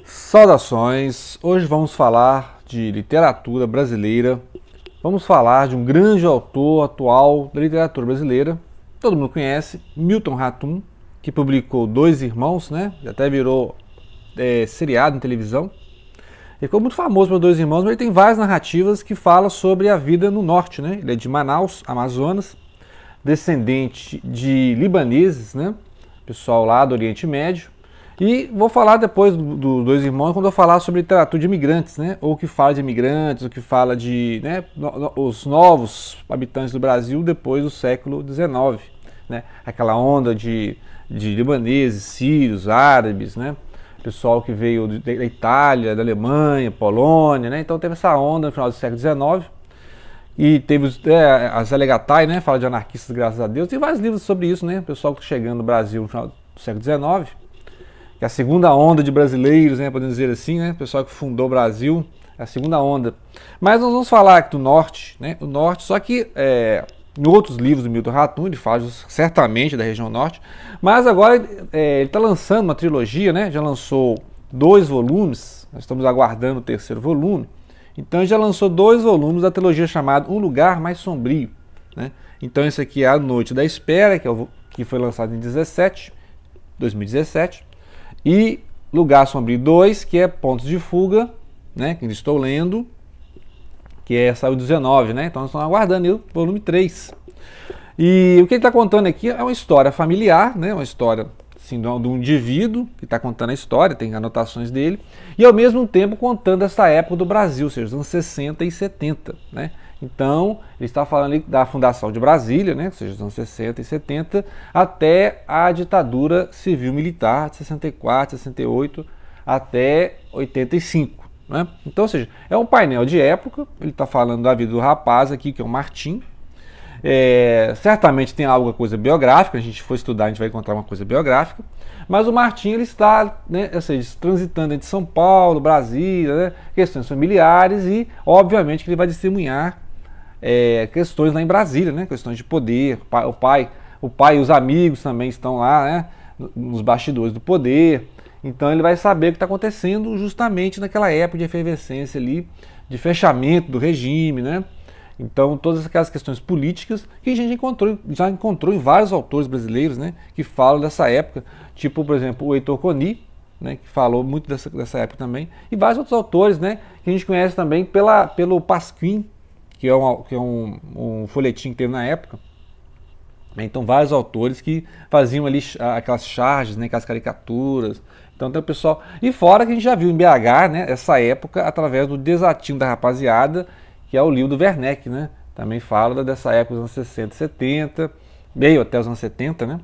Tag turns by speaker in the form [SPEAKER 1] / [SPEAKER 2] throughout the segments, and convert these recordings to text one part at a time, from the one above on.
[SPEAKER 1] Saudações! Hoje vamos falar de literatura brasileira. Vamos falar de um grande autor atual da literatura brasileira. Todo mundo conhece, Milton Ratum, que publicou Dois Irmãos, né? Até virou seriado em televisão. Ele ficou muito famoso por Dois Irmãos, mas ele tem várias narrativas que falam sobre a vida no norte, né? Ele é de Manaus, Amazonas, descendente de libaneses, né? Pessoal lá do Oriente Médio. E vou falar depois dos Dois Irmãos quando eu falar sobre literatura de imigrantes, né? Ou que fala de imigrantes, ou que fala de os novos habitantes do Brasil depois do século XIX, né? Aquela onda de libaneses, sírios, árabes, né? Pessoal que veio da Itália, da Alemanha, Polônia, né? Então teve essa onda no final do século XIX. E teve as Alegatai, né? Fala de anarquistas, graças a Deus. Tem vários livros sobre isso, né? Pessoal que chegando no Brasil no final do século XIX. Que é a segunda onda de brasileiros, né, podemos dizer assim, né, o pessoal que fundou o Brasil, é a segunda onda. Mas nós vamos falar aqui do norte, né, o norte, só que em outros livros do Milton Ratum, ele fala certamente da região norte, mas agora ele está lançando uma trilogia, né, já lançou 2 volumes, nós estamos aguardando o 3º volume, então ele já lançou 2 volumes da trilogia chamada Um Lugar Mais Sombrio, né, então esse aqui é A Noite da Espera, que foi lançado em 2017, e Lugar Sombrio 2, que é Pontos de Fuga, né, que eu estou lendo, que saiu 19, né, então nós estamos aguardando o volume 3. E o que ele está contando aqui é uma história familiar, né, uma história assim, de um indivíduo que está contando a história, tem anotações dele, e ao mesmo tempo contando essa época do Brasil, ou seja, os anos 60 e 70, né. Então, ele está falando ali da fundação de Brasília, né, ou seja, dos anos 60 e 70, até a ditadura civil-militar de 64, 68 até 85. Né? Então, ou seja, é um painel de época, ele está falando da vida do rapaz aqui, que é o Martim. Certamente tem alguma coisa biográfica, a gente for estudar, a gente vai encontrar uma coisa biográfica, mas o Martim ele está, né, ou seja, transitando entre São Paulo, Brasília, né, questões familiares e, obviamente, que ele vai testemunhar questões lá em Brasília, né? Questões de poder, o pai e os amigos também estão lá, né? Nos bastidores do poder, então ele vai saber o que está acontecendo justamente naquela época de efervescência ali, de fechamento do regime, né? Então todas aquelas questões políticas que a gente já encontrou em vários autores brasileiros, né? Que falam dessa época, tipo, por exemplo, o Heitor Coni, né? Que falou muito dessa época também, e vários outros autores, né? Que a gente conhece também pelo Pasquim, que é um folhetim que teve na época. Então, vários autores que faziam ali aquelas charges, né, aquelas caricaturas. Então, tem o pessoal. E fora que a gente já viu em BH, né, essa época, através do Desatino da Rapaziada, que é o livro do Werneck, né? Também fala dessa época dos anos 60, 70, meio até os anos 70, né?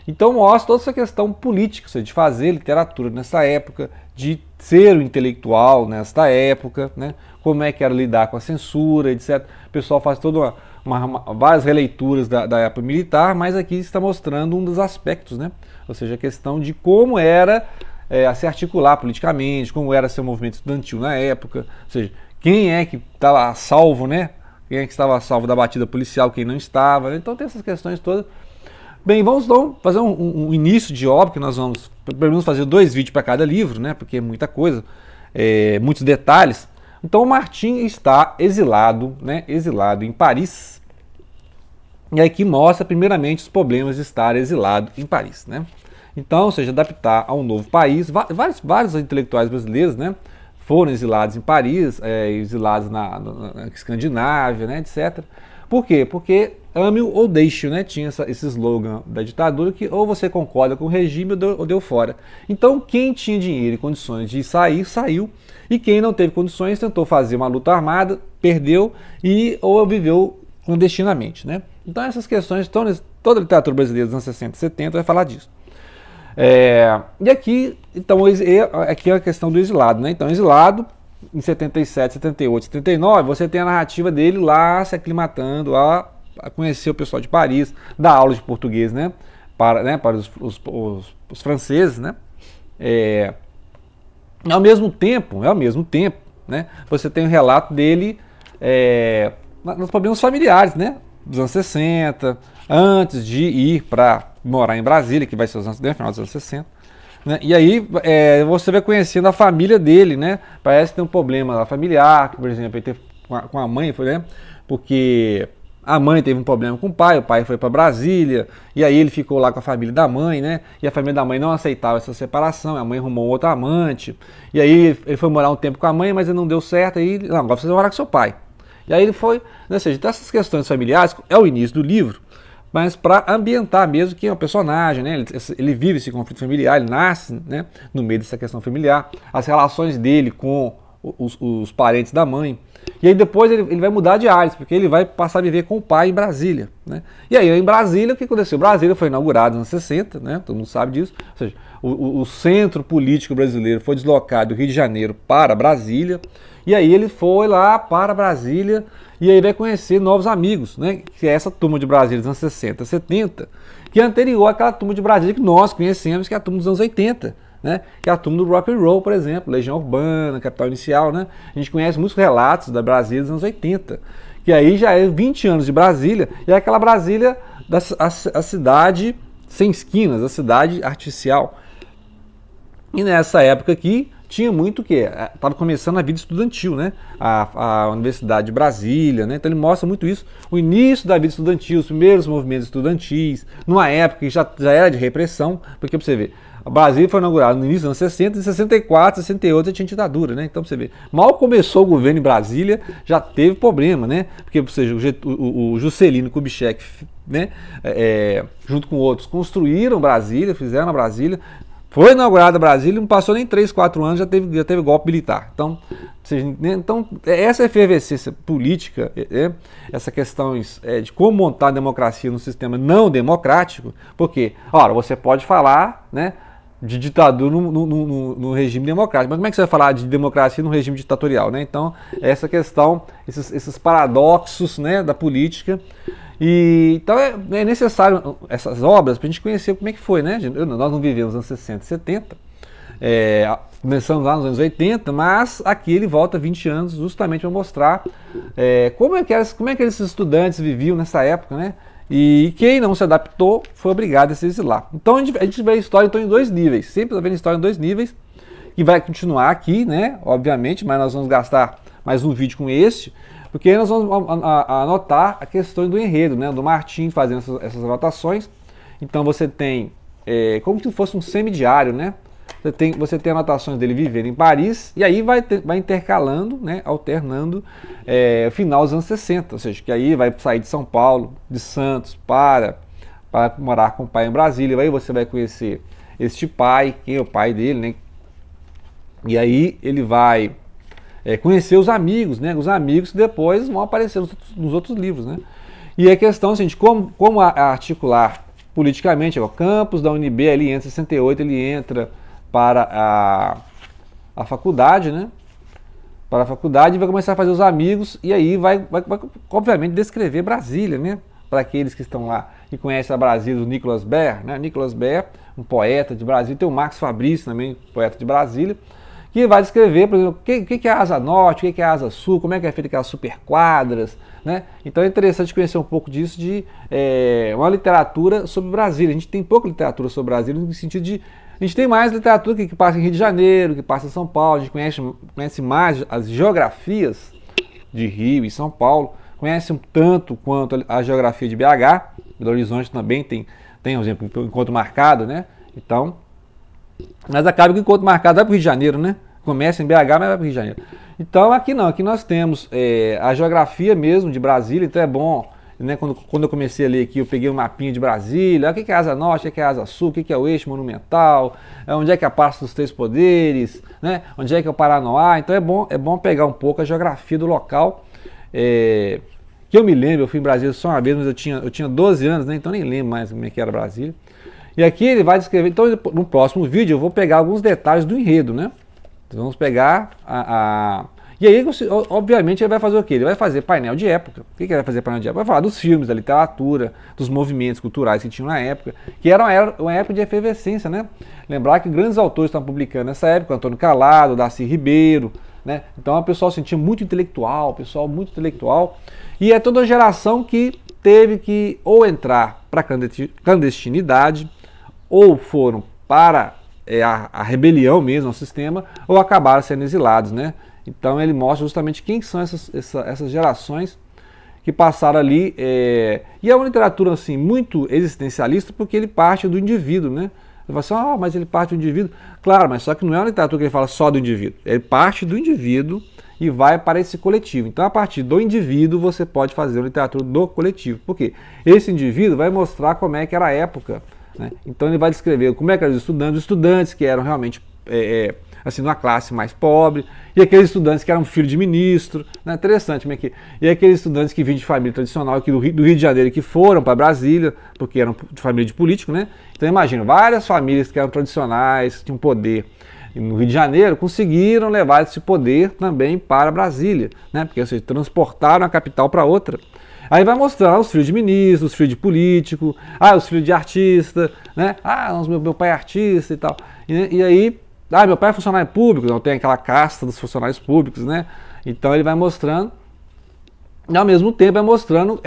[SPEAKER 1] Então, mostra toda essa questão política, ou seja, de fazer literatura nessa época, de ser o intelectual nesta época, né? Como é que era lidar com a censura, etc. O pessoal faz toda várias releituras da época militar, mas aqui está mostrando um dos aspectos, né? Ou seja, a questão de como era a se articular politicamente, como era ser um movimento estudantil na época, ou seja, quem é que estava a salvo, né? Quem é que estava a salvo da batida policial, quem não estava, né? Então tem essas questões todas. Bem, vamos então fazer um início de obra, que nós vamos pelo menos fazer 2 vídeos para cada livro, né? Porque é muita coisa, muitos detalhes. Então o Martim está exilado, né? Exilado em Paris. E aqui mostra primeiramente os problemas de estar exilado em Paris, né? Então, ou seja, adaptar a um novo país. Vários intelectuais brasileiros, né? Foram exilados em Paris, exilados na Escandinávia, né? Etc. Por quê? Porque ame-o ou deixe-o, né? Tinha esse slogan da ditadura que ou você concorda com o regime ou deu fora. Então quem tinha dinheiro e condições de sair, saiu. E quem não teve condições tentou fazer uma luta armada, perdeu ou viveu clandestinamente, né? Então essas questões, toda a literatura brasileira dos anos 60 e 70 vai falar disso. E aqui, então, aqui é a questão do exilado, né? Então, exilado, em 77, 78, 79, você tem a narrativa dele lá se aclimatando a conhecer o pessoal de Paris, dar aula de português, né? Para os franceses, né? Ao mesmo tempo, né? Você tem um relato dele nos problemas familiares, né? Dos anos 60, antes de ir para morar em Brasília, que vai ser no final dos anos 60. né? E aí você vai conhecendo a família dele, né? Parece que tem um problema lá familiar, por exemplo, ele teve com a mãe, por exemplo, porque a mãe teve um problema com o pai foi para Brasília, e aí ele ficou lá com a família da mãe, né? E a família da mãe não aceitava essa separação, a mãe arrumou outro amante, e aí ele foi morar um tempo com a mãe, mas não deu certo, aí, não, agora você vai morar com seu pai. E aí ele foi, né, ou seja, então essas questões familiares é o início do livro, mas para ambientar mesmo que é um personagem, né? Ele vive esse conflito familiar, ele nasce, né, no meio dessa questão familiar, as relações dele com os parentes da mãe. E aí depois ele vai mudar de áreas, porque ele vai passar a viver com o pai em Brasília, né? E aí em Brasília, o que aconteceu? Brasília foi inaugurado nos anos 60, né? Todo mundo sabe disso. Ou seja, o centro político brasileiro foi deslocado do Rio de Janeiro para Brasília. E aí ele foi lá para Brasília e aí vai conhecer novos amigos, né? Que é essa turma de Brasília dos anos 60, 70, que é anterior àquela turma de Brasília que nós conhecemos, que é a turma dos anos 80. Né? Que é a turma do rock and roll, por exemplo, Legião Urbana, Capital Inicial, né? A gente conhece muitos relatos da Brasília dos anos 80, que aí já é 20 anos de Brasília, e é aquela Brasília, a cidade sem esquinas, a cidade artificial. E nessa época aqui, tinha muito o quê? Estava começando a vida estudantil, né? A Universidade de Brasília, né? Então ele mostra muito isso, o início da vida estudantil, os primeiros movimentos estudantis, numa época que já era de repressão, porque pra você ver, a Brasília foi inaugurada no início dos anos 60, em 64, 68 já tinha ditadura, né? Então, pra você ver, mal começou o governo em Brasília, já teve problema, né? Porque, ou seja, o Juscelino Kubitschek, né? Junto com outros, construíram Brasília, fizeram a Brasília, foi inaugurada Brasília, não passou nem 3, 4 anos, já teve golpe militar. Então, essa efervescência política, essa questão de como montar a democracia num sistema não democrático, porque, ora, você pode falar, né, de ditadura no regime democrático, mas como é que você vai falar de democracia no regime ditatorial, né? Então, essa questão, esses paradoxos, né, da política. E, então é necessário essas obras para a gente conhecer como é que foi, né? Nós não vivemos nos anos 60 e 70, começamos lá nos anos 80, mas aqui ele volta 20 anos justamente para mostrar como é que esses estudantes viviam nessa época, né? E quem não se adaptou foi obrigado a se exilar. Então a gente vê a história em 2 níveis, sempre está vendo a história em 2 níveis, que vai continuar aqui, né? Obviamente, mas nós vamos gastar mais um vídeo com este, porque aí nós vamos anotar a questão do enredo, né? Do Martim fazendo essas anotações. Então você tem como se fosse um semidiário, né? Você tem anotações dele vivendo em Paris, e aí vai intercalando, né, alternando o final dos anos 60, ou seja, que aí vai sair de São Paulo, de Santos, para morar com o pai em Brasília, aí você vai conhecer este pai, quem é o pai dele, né? E aí ele vai conhecer os amigos, né? Os amigos que depois vão aparecer nos outros livros, né? E a questão é assim, de como articular politicamente. O campus da UNB, ali em 68, ele entra para a faculdade, né? Para a faculdade, e vai começar a fazer os amigos, e aí vai obviamente descrever Brasília, né? Para aqueles que estão lá e conhecem a Brasília, o Nicolas Baer, né? Nicolas Baer, um poeta de Brasília, tem o Max Fabrício também, poeta de Brasília, que vai descrever, por exemplo, o que é a asa norte, o que é a asa sul, como é que é feita aquelas superquadras, né? Então é interessante conhecer um pouco disso, de uma literatura sobre Brasília. A gente tem pouca literatura sobre Brasília, no sentido de a gente tem mais literatura que passa em Rio de Janeiro, que passa em São Paulo, a gente conhece mais as geografias de Rio e São Paulo, conhece um tanto quanto a geografia de BH, Belo Horizonte também tem, por exemplo, um encontro marcado, né? Então, mas acaba que o encontro marcado vai para o Rio de Janeiro, né? Começa em BH, mas vai para o Rio de Janeiro. Então aqui não, aqui nós temos a geografia mesmo de Brasília, então é bom, né? Quando eu comecei a ler aqui, eu peguei um mapinha de Brasília, o que é a asa norte, o que é a asa sul, o que é o eixo monumental, onde é que é a Praça dos Três Poderes, né? Onde é que é o Paranoá. Então é bom pegar um pouco a geografia do local, que eu me lembro, eu fui em Brasília só uma vez, mas eu tinha 12 anos, né? Então nem lembro mais como é que era Brasília. E aqui ele vai descrever, então no próximo vídeo eu vou pegar alguns detalhes do enredo, né? Então, vamos pegar E aí, obviamente, ele vai fazer o quê? Ele vai fazer painel de época. O que ele vai fazer painel de época? Vai falar dos filmes, da literatura, dos movimentos culturais que tinham na época, que era uma época de efervescência, né? Lembrar que grandes autores estavam publicando nessa época, Antônio Calado, Darcy Ribeiro, né? Então o pessoal se sentia muito intelectual, e é toda uma geração que teve que ou entrar para a clandestinidade, ou foram para a rebelião mesmo ao sistema, ou acabaram sendo exilados, né? Então ele mostra justamente quem são essas gerações que passaram ali, e é uma literatura assim, muito existencialista, porque ele parte do indivíduo, né? Ele fala assim, mas ele parte do indivíduo. Claro, mas só que não é uma literatura que ele fala só do indivíduo. Ele parte do indivíduo e vai para esse coletivo. Então, a partir do indivíduo, você pode fazer uma literatura do coletivo. Por quê? Esse indivíduo vai mostrar como é que era a época, né? Então, ele vai descrever como é que eram os estudantes que eram realmente assim, numa classe mais pobre, e aqueles estudantes que eram filhos de ministro, né? Interessante, e aqueles estudantes que vinham de família tradicional aqui do Rio de Janeiro, que foram para Brasília, porque eram de família de político, né? Então imagina, várias famílias que eram tradicionais, tinham poder no Rio de Janeiro, conseguiram levar esse poder também para Brasília, né? Porque seja, transportaram a capital para outra. Aí vai mostrar os filhos de ministro, os filhos de político, os filhos de artista, né? Meu pai é artista e tal. E aí, meu pai é funcionário público, não tem aquela casta dos funcionários públicos, né? Então ele vai mostrando, e ao mesmo tempo vai mostrando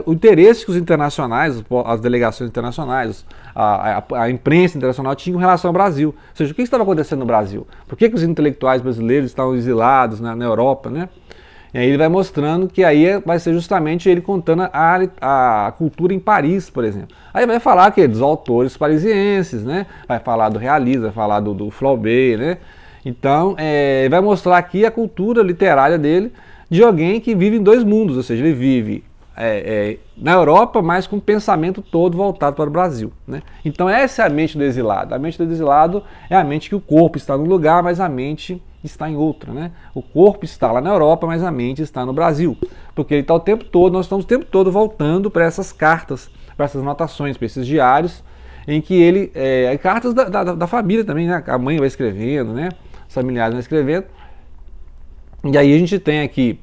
[SPEAKER 1] o interesse que os internacionais, as delegações internacionais, a imprensa internacional tinham em relação ao Brasil. Ou seja, o que estava acontecendo no Brasil? Por que os intelectuais brasileiros estavam exilados na Europa, né? E aí ele vai mostrando que aí vai ser justamente ele contando a cultura em Paris, por exemplo. Aí vai falar dos autores parisienses, né? Vai falar do realismo, vai falar do Flaubert, né? Então, vai mostrar aqui a cultura literária dele de alguém que vive em dois mundos, ou seja, ele vive na Europa, mas com o pensamento todo voltado para o Brasil, né? Então essa é a mente do exilado. A mente do exilado é a mente que o corpo está num lugar, mas a mente está em outra, né? O corpo está lá na Europa, mas a mente está no Brasil, porque ele está o tempo todo, nós estamos o tempo todo voltando para essas cartas, para essas anotações, para esses diários, em que ele, cartas da família também, né? A mãe vai escrevendo, né? Os familiares vão escrevendo, e aí a gente tem aqui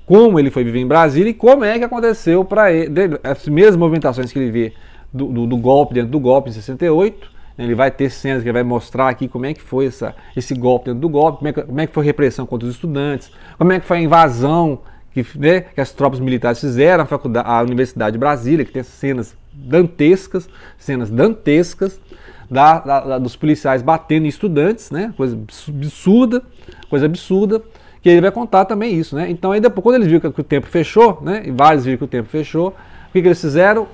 [SPEAKER 1] como ele foi viver em Brasília e como é que aconteceu para ele, as mesmas movimentações que ele vê do golpe, dentro do golpe em 68, ele vai ter cenas que ele vai mostrar aqui como é que foi esse golpe dentro do golpe, como é que foi a repressão contra os estudantes, como é que foi a invasão que as tropas militares fizeram à Universidade de Brasília, que tem cenas dantescas dos policiais batendo em estudantes, né? Coisa absurda, que ele vai contar também isso, né? Então aí depois, quando eles viram que o tempo fechou, né? E vários viram que o tempo fechou, o que eles fizeram?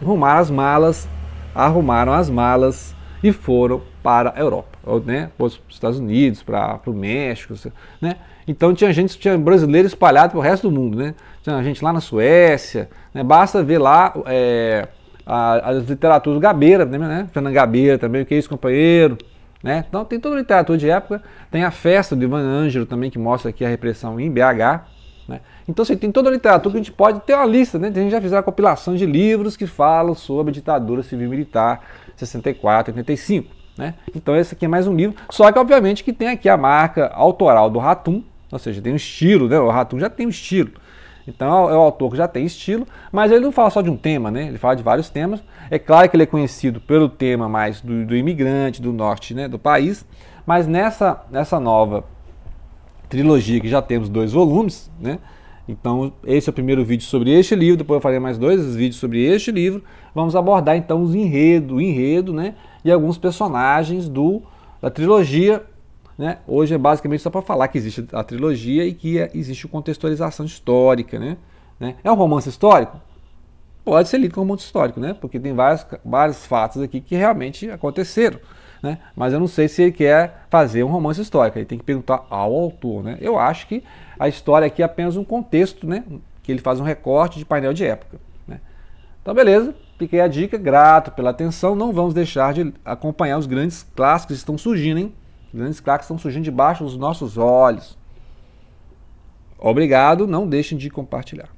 [SPEAKER 1] Arrumaram as malas e foram para a Europa, né? Para os Estados Unidos, para o México, né? Então tinha brasileiro espalhado pelo resto do mundo, né? Tinha gente lá na Suécia, né? Basta ver lá as literaturas do Gabeira, né? Fernando Gabeira também, o que é isso, companheiro? Né? Então tem toda a literatura de época, tem a festa do Ivan Ângelo também, que mostra aqui a repressão em BH, né? Então assim, tem toda a literatura que a gente pode ter uma lista, né? A gente já fez a compilação de livros que falam sobre a ditadura civil-militar 64, 85, né? Então esse aqui é mais um livro, só que obviamente que tem aqui a marca autoral do Ratum, ou seja, tem um estilo, né? O Ratum já tem um estilo. Então é o autor que já tem estilo, mas ele não fala só de um tema, né? Ele fala de vários temas. É claro que ele é conhecido pelo tema mais do imigrante, do norte, né, do país, mas nessa nova trilogia, que já temos 2 volumes, né? Então esse é o primeiro vídeo sobre este livro, depois eu farei mais 2 vídeos sobre este livro. Vamos abordar então o enredo, né? E alguns personagens da trilogia. Né? Hoje é basicamente só para falar que existe a trilogia e que existe contextualização histórica, né? É um romance histórico? Pode ser lido como romance histórico, né? Porque tem vários fatos aqui que realmente aconteceram, né? Mas eu não sei se ele quer fazer um romance histórico, ele tem que perguntar ao autor, né? Eu acho que a história aqui é apenas um contexto, né? Que ele faz um recorte de painel de época, né? Então beleza, fiquei a dica, grato pela atenção, não vamos deixar de acompanhar os grandes clássicos que estão surgindo, hein? Grandes craques estão surgindo debaixo dos nossos olhos. Obrigado, não deixem de compartilhar.